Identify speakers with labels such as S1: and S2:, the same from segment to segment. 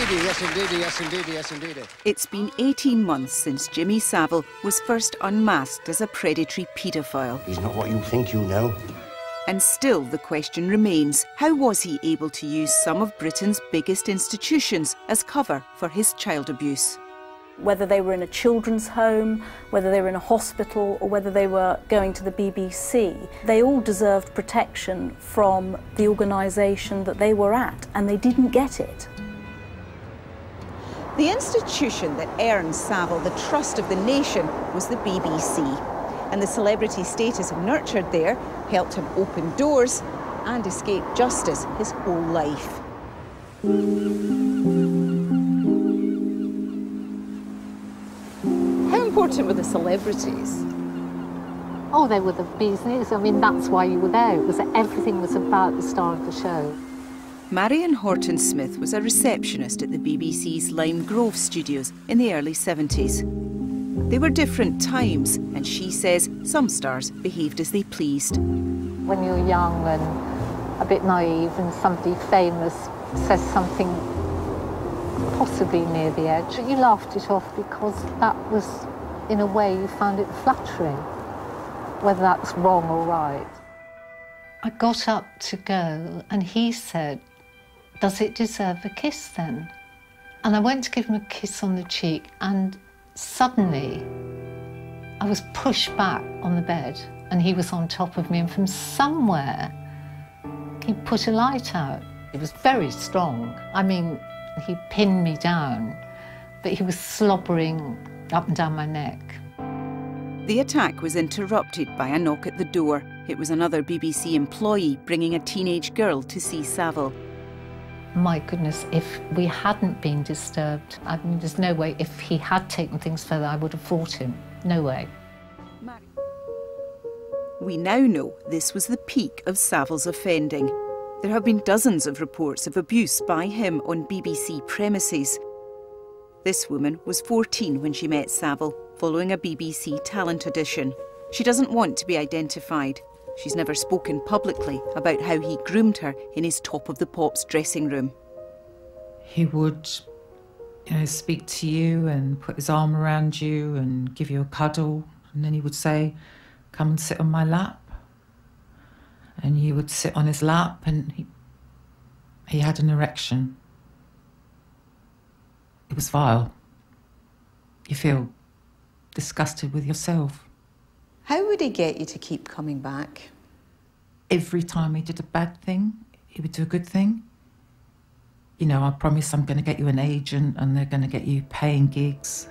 S1: indeedy, yes indeedy, yes indeedy, yes indeedy.
S2: It's been 18 months since Jimmy Savile was first unmasked as a predatory paedophile.
S1: He's not what you think you know.
S2: And still the question remains, how was he able to use some of Britain's biggest institutions as cover for his child abuse?
S3: Whether they were in a children's home, whether they were in a hospital, or whether they were going to the BBC, they all deserved protection from the organisation that they were at, and they didn't get it.
S2: The institution that earned Savile the trust of the nation was the BBC, and the celebrity status nurtured there helped him open doors and escape justice his whole life. How important were the celebrities?
S4: Oh, they were the business. I mean, that's why you were there. Everything was about the star of the show.
S2: Marion Horton-Smith was a receptionist at the BBC's Lime Grove studios in the early 70s. They were different times, and she says some stars behaved as they pleased.
S4: When you're young and a bit naive and somebody famous says something possibly near the edge, you laughed it off because that was, in a way, you found it flattering, whether that's wrong or right. I got up to go and he said, "Does it deserve a kiss then?" And I went to give him a kiss on the cheek, and suddenly I was pushed back on the bed and he was on top of me, and from somewhere he put a light out. It was very strong. I mean, he pinned me down, but he was slobbering up and down my neck.
S2: The attack was interrupted by a knock at the door. It was another BBC employee bringing a teenage girl to see Savile.
S4: My goodness, if we hadn't been disturbed, I mean, there's no way, if he had taken things further, I would have fought him. No way.
S2: We now know this was the peak of Savile's offending. There have been dozens of reports of abuse by him on BBC premises. This woman was 14 when she met Savile, following a BBC talent audition. She doesn't want to be identified. She's never spoken publicly about how he groomed her in his Top of the Pops dressing room.
S5: He would, speak to you and put his arm around you and give you a cuddle, and then he would say, "Come and sit on my lap." And you would sit on his lap, and he had an erection. It was vile. You feel disgusted with yourself.
S2: How would he get you to keep coming back?
S5: Every time he did a bad thing, he would do a good thing. I promise I'm going to get you an agent and they're going to get you paying gigs.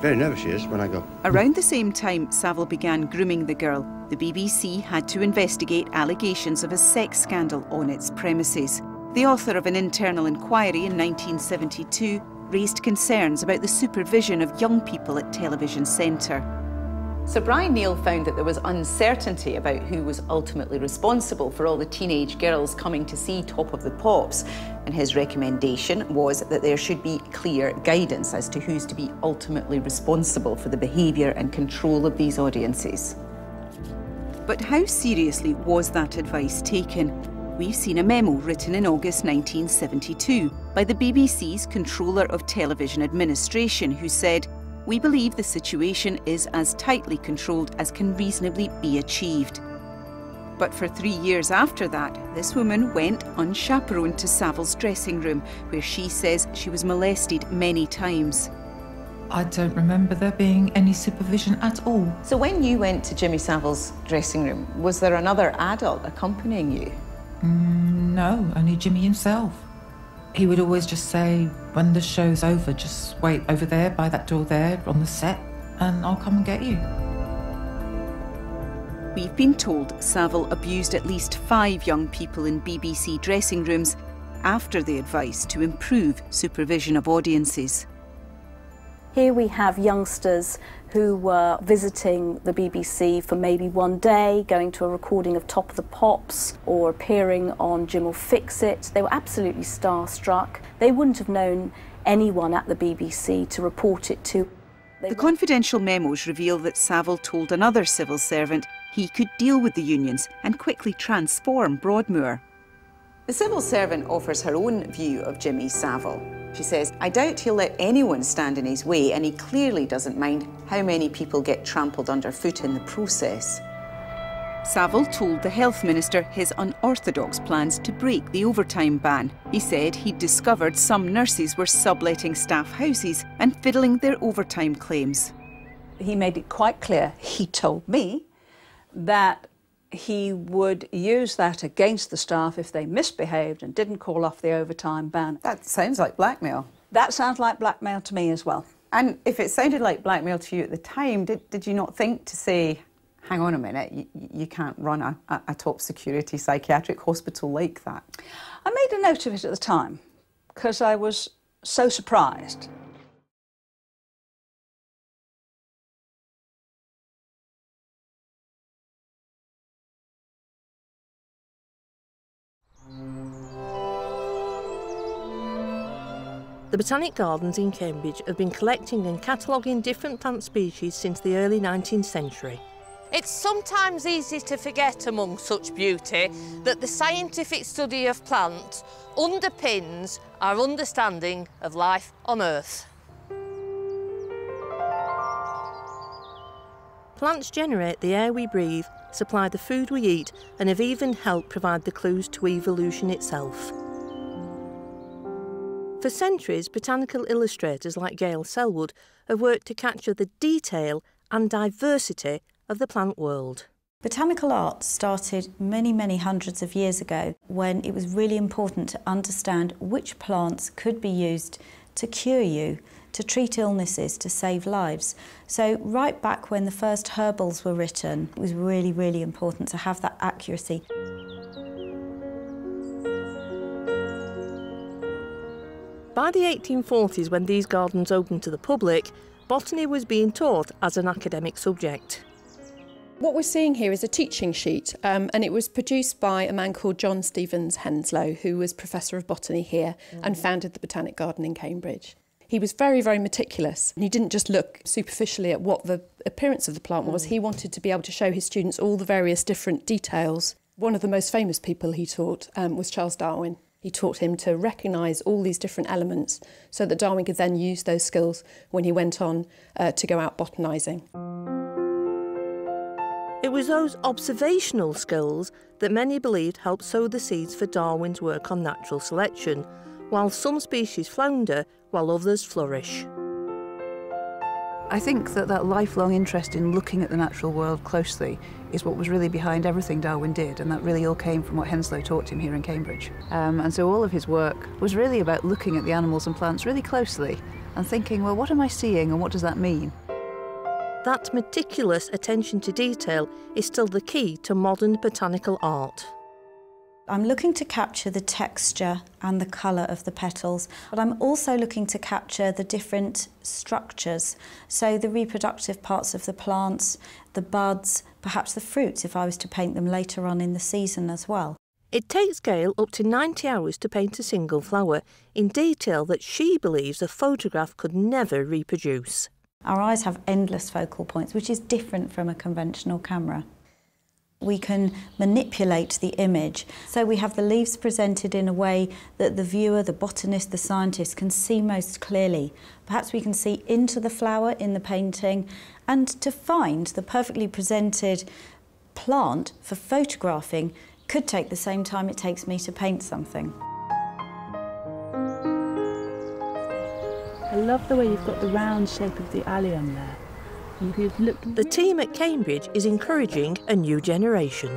S1: Very nervous she is when I go.
S2: Around the same time Savile began grooming the girl, the BBC had to investigate allegations of a sex scandal on its premises. The author of an internal inquiry in 1972 raised concerns about the supervision of young people at Television Centre. So Brian Neal found that there was uncertainty about who was ultimately responsible for all the teenage girls coming to see Top of the Pops, and his recommendation was that there should be clear guidance as to who's to be ultimately responsible for the behaviour and control of these audiences. But how seriously was that advice taken? We've seen a memo written in August 1972 by the BBC's Controller of Television Administration, who said, "We believe the situation is as tightly controlled as can reasonably be achieved." But for 3 years after that, this woman went unchaperoned to Savile's dressing room, where she says she was molested many times.
S5: I don't remember there being any supervision at all.
S2: So when you went to Jimmy Savile's dressing room, was there another adult accompanying you?
S5: No, only Jimmy himself. He would always just say, "When the show's over, just wait over there by that door there on the set and I'll come and get you."
S2: We've been told Savile abused at least 5 young people in BBC dressing rooms after the advice to improve supervision of audiences.
S3: Here we have youngsters who were visiting the BBC for maybe one day, going to a recording of Top of the Pops or appearing on Jim'll Fix It. They were absolutely starstruck. They wouldn't have known anyone at the BBC to report it to.
S2: The confidential memos reveal that Savile told another civil servant he could deal with the unions and quickly transform Broadmoor. The civil servant offers her own view of Jimmy Savile. She says, "I doubt he'll let anyone stand in his way, and he clearly doesn't mind how many people get trampled underfoot in the process." Savile told the Health Minister his unorthodox plans to break the overtime ban. He said he'd discovered some nurses were subletting staff houses and fiddling their overtime claims.
S6: He made it quite clear, he told me, that he would use that against the staff if they misbehaved and didn't call off the overtime ban.
S2: That sounds like blackmail.
S6: That sounds like blackmail to me as well.
S2: And if it sounded like blackmail to you at the time, did you not think to say, hang on a minute, you can't run a top security psychiatric hospital like that?
S6: I made a note of it at the time because I was so surprised.
S7: The Botanic Gardens in Cambridge have been collecting and cataloguing different plant species since the early 19th century.
S8: It's sometimes easy to forget among such beauty that the scientific study of plants underpins our understanding of life on Earth.
S7: Plants generate the air we breathe, supply the food we eat, and have even helped provide the clues to evolution itself. For centuries, botanical illustrators like Gail Selwood have worked to capture the detail and diversity of the plant world.
S9: Botanical art started many, many hundreds of years ago when it was really important to understand which plants could be used to cure you, to treat illnesses, to save lives. So right back when the first herbals were written, it was really, really important to have that accuracy.
S7: By the 1840s, when these gardens opened to the public, botany was being taught as an academic subject.
S10: What we're seeing here is a teaching sheet, and it was produced by a man called John Stevens Henslow, who was Professor of Botany here and founded the Botanic Garden in Cambridge. He was very, very meticulous. He didn't just look superficially at what the appearance of the plant was. He wanted to be able to show his students all the various different details. One of the most famous people he taught was Charles Darwin. He taught him to recognise all these different elements so that Darwin could then use those skills when he went on to go out botanising.
S7: It was those observational skills that many believed helped sow the seeds for Darwin's work on natural selection, while some species flounder while others flourish.
S11: I think that lifelong interest in looking at the natural world closely is what was really behind everything Darwin did, and that really all came from what Henslow taught him here in Cambridge. And so all of his work was really about looking at the animals and plants really closely and thinking, well, what am I seeing and what does that mean?
S7: That meticulous attention to detail is still the key to modern botanical art.
S9: I'm looking to capture the texture and the colour of the petals, but I'm also looking to capture the different structures. So the reproductive parts of the plants, the buds, perhaps the fruits if I was to paint them later on in the season as well.
S7: It takes Gail up to 90 hours to paint a single flower in detail that she believes a photograph could never reproduce.
S9: Our eyes have endless focal points, which is different from a conventional camera. We can manipulate the image, so we have the leaves presented in a way that the viewer, the botanist, the scientist can see most clearly. Perhaps we can see into the flower in the painting, and to find the perfectly presented plant for photographing could take the same time it takes me to paint something.
S12: I love the way you've got the round shape of the allium there.
S7: The team at Cambridge is encouraging a new generation.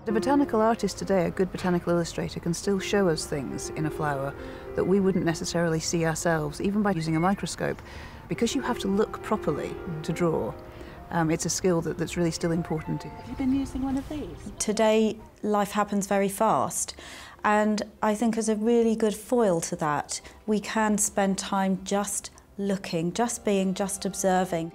S11: The botanical artist today, a good botanical illustrator, can still show us things in a flower that we wouldn't necessarily see ourselves, even by using a microscope. Because you have to look properly to draw, it's a skill that's really still important.
S12: Have you been using one of these?
S9: Today, life happens very fast. And I think as a really good foil to that, we can spend time just looking, just being, just observing.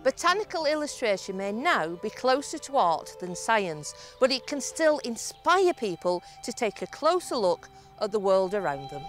S8: Botanical illustration may now be closer to art than science, but it can still inspire people to take a closer look at the world around them.